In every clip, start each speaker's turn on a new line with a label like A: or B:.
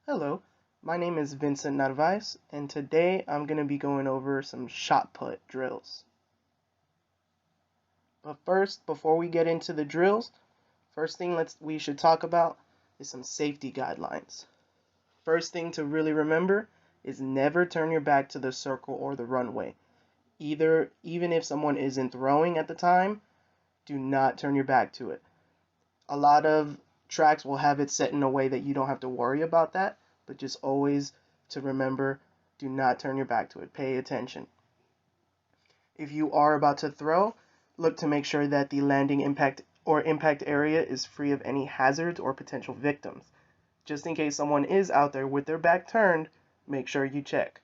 A: Hello, my name is Vincent Narvaez, and today I'm going to be going over some shot put drills. But first, before we get into the drills, first thing we should talk about is some safety guidelines. First thing to really remember is never turn your back to the circle or the runway. Even if someone isn't throwing at the time, do not turn your back to it. A lot of tracks will have it set in a way that you don't have to worry about that, but just always to remember, do not turn your back to it. Pay attention. If you are about to throw, look to make sure that the landing impact area is free of any hazards or potential victims. Just in case someone is out there with their back turned, make sure you check.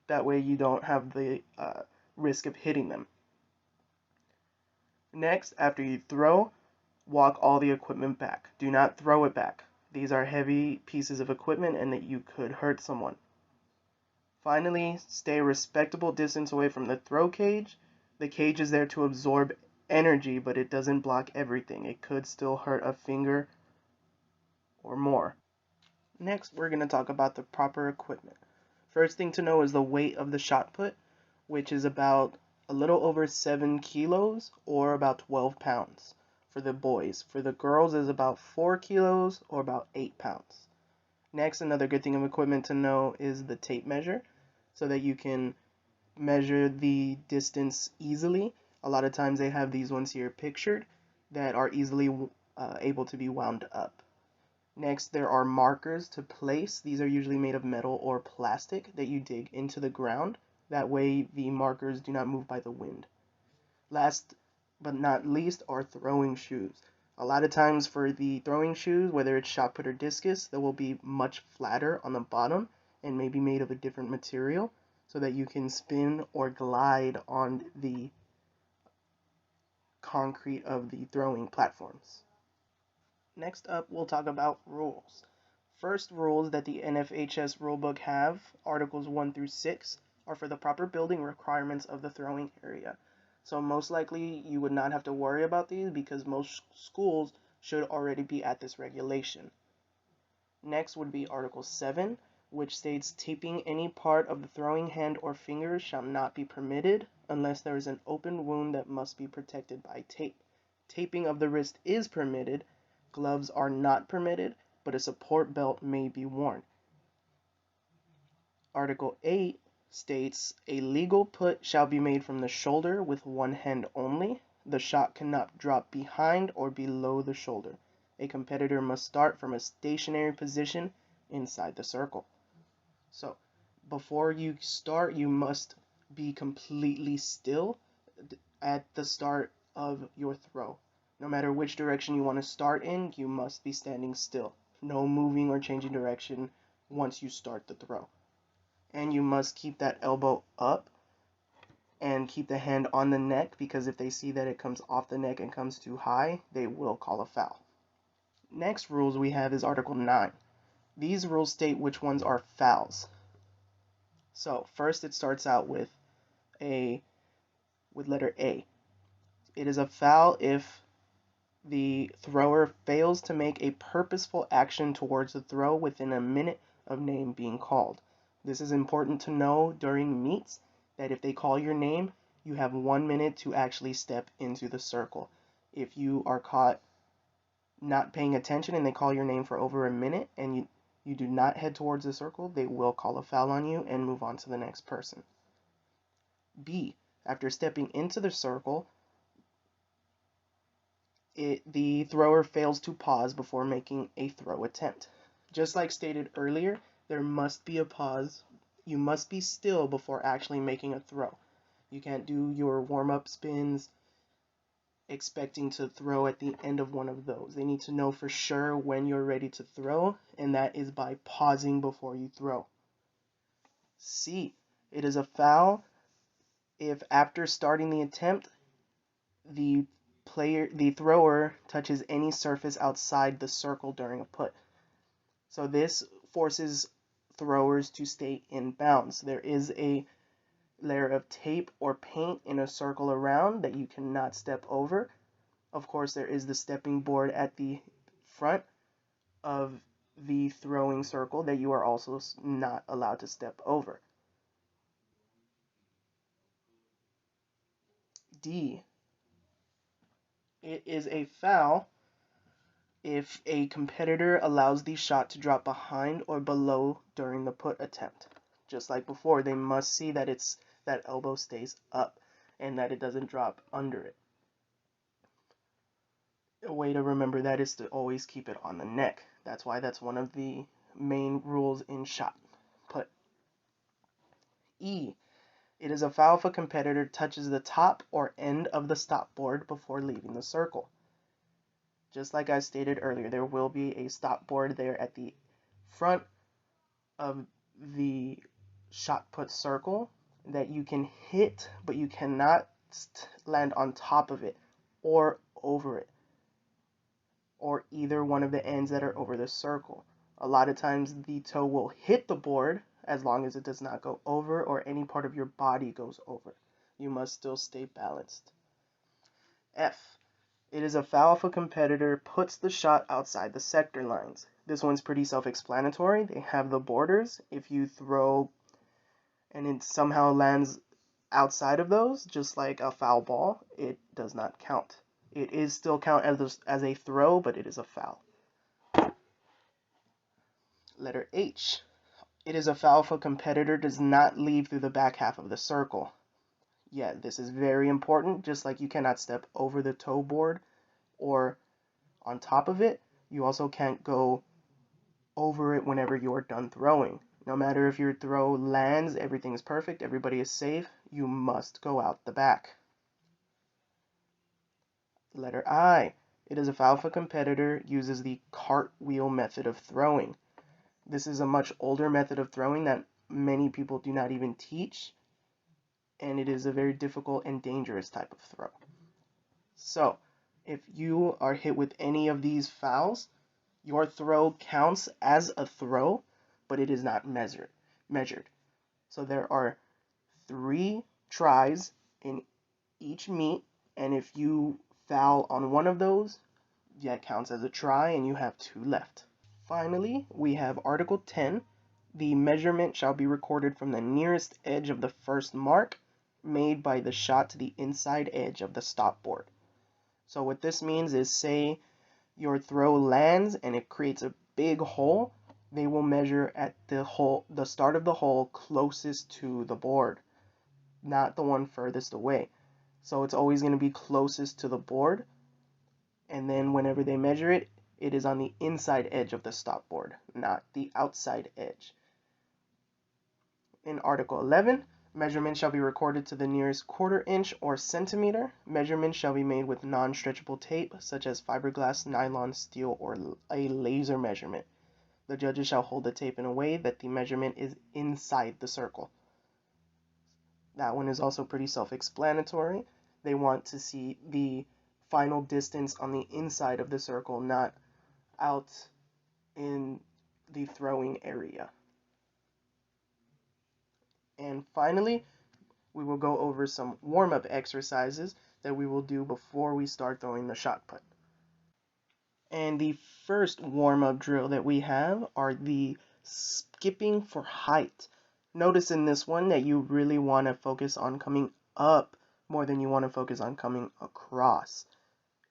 A: That way you don't have the risk of hitting them. Next, after you throw, walk all the equipment back. Do not throw it back. These are heavy pieces of equipment and that you could hurt someone. Finally, stay a respectable distance away from the throw cage. The cage is there to absorb energy, but it doesn't block everything. It could still hurt a finger or more. Next, we're going to talk about the proper equipment. First thing to know is the weight of the shot put, which is about a little over 7 kilos or about 12 pounds for the boys. For the girls is about 4 kilos or about 8 pounds. Next, another good thing of equipment to know is the tape measure so that you can measure the distance easily. A lot of times they have these ones here pictured that are easily able to be wound up. Next, there are markers to place. These are usually made of metal or plastic that you dig into the ground. That way the markers do not move by the wind. Last but not least are throwing shoes. A lot of times for the throwing shoes, whether it's shot put or discus, they will be much flatter on the bottom and maybe made of a different material so that you can spin or glide on the concrete of the throwing platforms. Next up, we'll talk about rules. First rules that the NFHS rulebook have, Articles 1 through 6, are for the proper building requirements of the throwing area. So most likely you would not have to worry about these because most schools should already be at this regulation. Next would be Article 7, which states taping any part of the throwing hand or finger shall not be permitted unless there is an open wound that must be protected by tape. Taping of the wrist is permitted, gloves are not permitted, but a support belt may be worn. Article 8 states a legal put shall be made from the shoulder with one hand only. The shot cannot drop behind or below the shoulder. A competitor must start from a stationary position inside the circle. So, before you start, you must be completely still at the start of your throw. No matter which direction you want to start in, you must be standing still. No moving or changing direction once you start the throw. And you must keep that elbow up and keep the hand on the neck because if they see that it comes off the neck and comes too high, they will call a foul. Next rules we have is Article 9. These rules state which ones are fouls. So first it starts out with letter A. It is a foul if the thrower fails to make a purposeful action towards the throw within a minute of name being called. This is important to know during meets that if they call your name, you have 1 minute to actually step into the circle. If you are caught not paying attention and they call your name for over a minute and you do not head towards the circle, they will call a foul on you and move on to the next person. B. After stepping into the circle, the thrower fails to pause before making a throw attempt. Just like stated earlier, there must be a pause. You must be still before actually making a throw. You can't do your warm-up spins expecting to throw at the end of one of those. They need to know for sure when you're ready to throw, and that is by pausing before you throw. C. It is a foul if after starting the attempt, the thrower touches any surface outside the circle during a put. So this forces throwers to stay in bounds. There is a layer of tape or paint in a circle around that you cannot step over. Of course, there is the stepping board at the front of the throwing circle that you are also not allowed to step over. D. It is a foul if a competitor allows the shot to drop behind or below during the put attempt. Just like before, they must see that that elbow stays up and that it doesn't drop under it. A way to remember that is to always keep it on the neck. That's why that's one of the main rules in shot put. E. It is a foul if a competitor touches the top or end of the stop board before leaving the circle. Just like I stated earlier, there will be a stop board there at the front of the shot put circle that you can hit, but you cannot land on top of it or over it, or either one of the ends that are over the circle. A lot of times the toe will hit the board as long as it does not go over or any part of your body goes over. You must still stay balanced. F. It is a foul if a competitor puts the shot outside the sector lines. This one's pretty self-explanatory. They have the borders. If you throw and it somehow lands outside of those, just like a foul ball, it does not count. It is still count as a throw, but it is a foul. Letter H. It is a foul if a competitor does not leave through the back half of the circle. Yeah, this is very important. Just like you cannot step over the toe board or on top of it, you also can't go over it whenever you are done throwing. No matter if your throw lands, everything is perfect, everybody is safe, you must go out the back. Letter I. It is a foul if a competitor uses the cartwheel method of throwing. This is a much older method of throwing that many people do not even teach, and it is a very difficult and dangerous type of throw. So, if you are hit with any of these fouls, your throw counts as a throw, but it is not measured. So there are 3 tries in each meet, and if you foul on one of those, that counts as a try and you have 2 left. Finally, we have Article 10. The measurement shall be recorded from the nearest edge of the first mark made by the shot to the inside edge of the stop board. So what this means is, say your throw lands and it creates a big hole, they will measure at the start of the hole closest to the board, not the one furthest away. So it's always going to be closest to the board, and then whenever they measure it, it is on the inside edge of the stop board, not the outside edge. In Article 11, measurement shall be recorded to the nearest quarter inch or centimeter. Measurement shall be made with non-stretchable tape, such as fiberglass, nylon, steel, or a laser measurement. The judges shall hold the tape in a way that the measurement is inside the circle. That one is also pretty self-explanatory. They want to see the final distance on the inside of the circle, not out in the throwing area. And finally, we will go over some warm-up exercises that we will do before we start throwing the shot put. And the first warm-up drill that we have are the skipping for height. Notice in this one that you really want to focus on coming up more than you want to focus on coming across.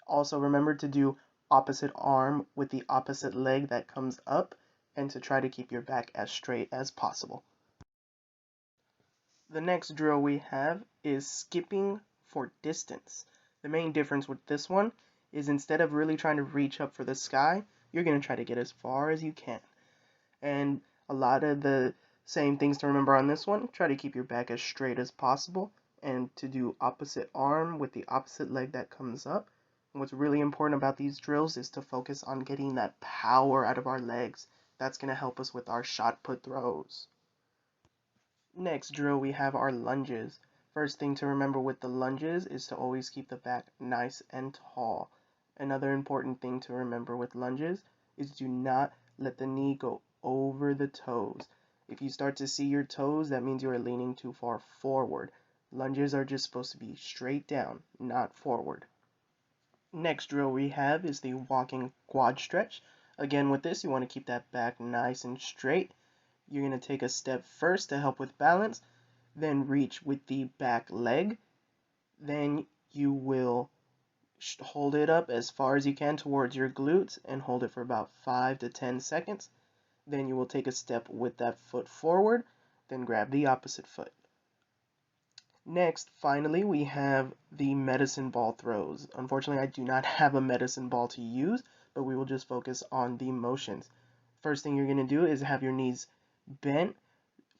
A: Also remember to do opposite arm with the opposite leg that comes up, and to try to keep your back as straight as possible. The next drill we have is skipping for distance. The main difference with this one is, instead of really trying to reach up for the sky, you're going to try to get as far as you can. And a lot of the same things to remember on this one: try to keep your back as straight as possible, and to do opposite arm with the opposite leg that comes up. And what's really important about these drills is to focus on getting that power out of our legs. That's going to help us with our shot put throws. Next drill we have our lunges. First thing to remember with the lunges is to always keep the back nice and tall. Another important thing to remember with lunges is do not let the knee go over the toes. If you start to see your toes, that means you are leaning too far forward. Lunges are just supposed to be straight down, not forward. Next drill we have is the walking quad stretch. Again, with this, you want to keep that back nice and straight. You're going to take a step first to help with balance, then reach with the back leg. Then you will hold it up as far as you can towards your glutes and hold it for about 5 to 10 seconds. Then you will take a step with that foot forward, then grab the opposite foot. Next, finally, we have the medicine ball throws. Unfortunately, I do not have a medicine ball to use, but we will just focus on the motions. First thing you're going to do is have your knees bent,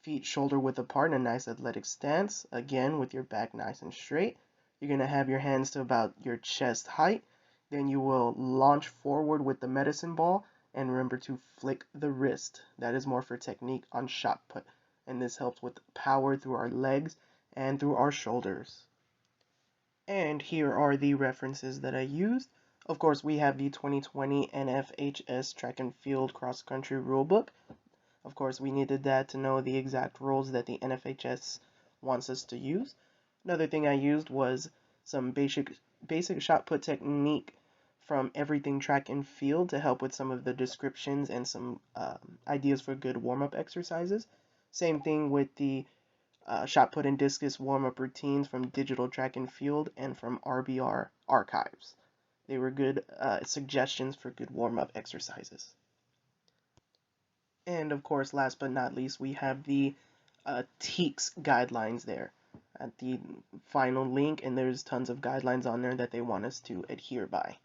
A: feet shoulder width apart in a nice athletic stance. Again, with your back nice and straight. You're going to have your hands to about your chest height. Then you will launch forward with the medicine ball, and remember to flick the wrist. That is more for technique on shot put, and this helps with power through our legs and through our shoulders. And here are the references that I used. Of course, we have the 2020 NFHS Track and Field Cross Country Rulebook. Of course, we needed that to know the exact rules that the NFHS wants us to use. Another thing I used was some basic shot put technique from Everything Track and Field to help with some of the descriptions and some ideas for good warm-up exercises. Same thing with the shot put and discus warm-up routines from Digital Track and Field and from RBR Archives. They were good suggestions for good warm-up exercises. And of course, last but not least, we have the TEACS guidelines there at the final link, and there's tons of guidelines on there that they want us to adhere by.